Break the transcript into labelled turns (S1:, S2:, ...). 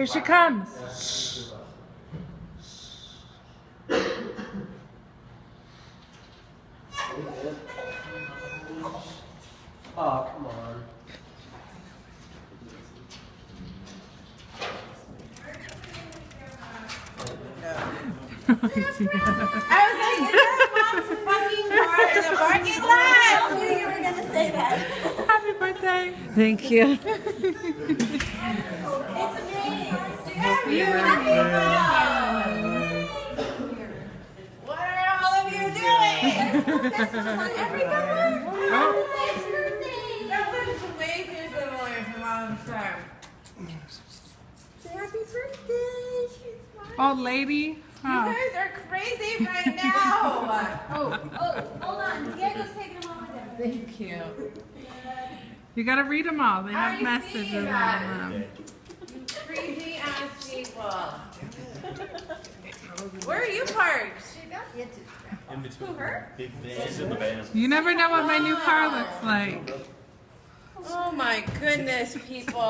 S1: Here she comes.
S2: Oh, come on.
S3: I was like, is that mom's fucking car in the parking lot? I knew you were gonna say that.
S1: Happy birthday. Thank you.
S3: It's me. Happy birthday. What are all of you doing? This was on every number. Thanks, birthday. That looks way too similar to mom's time. Say happy birthday. She's fine.
S1: Old lady.
S3: You
S1: Oh.
S3: guys are crazy right now. Hold on. Diego's taking them all with him.
S1: Thank you. You gotta read them all. They have
S3: I
S1: messages
S3: see
S1: on
S3: that.
S1: them.
S3: You crazy ass people. Where are you parked?
S4: In between
S3: Who, her?
S4: big vans in the van.
S1: You never know what my new car looks like.
S3: Oh my goodness, people.